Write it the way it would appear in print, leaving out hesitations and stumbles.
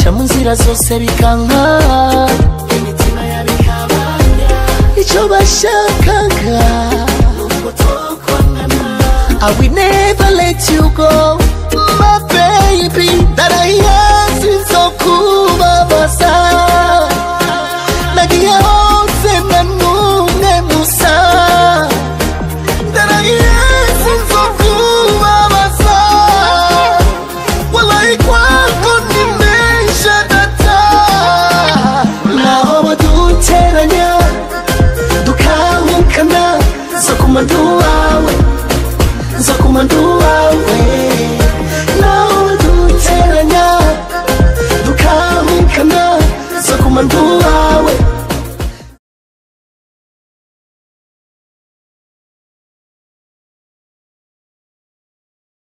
ca mu nzira zose bikanka imitima yabikabanya icyo bashakaga nuko twokwangana I will never let you go my baby ndarahiye sinzokubabaza nagiye hose na numwe musa ndarahiye sinzokubabaza wallahi kwako nimesha data naho baduteranya dukahukana nzakumandu wawe naho baduteranya dukahukana nzakumandu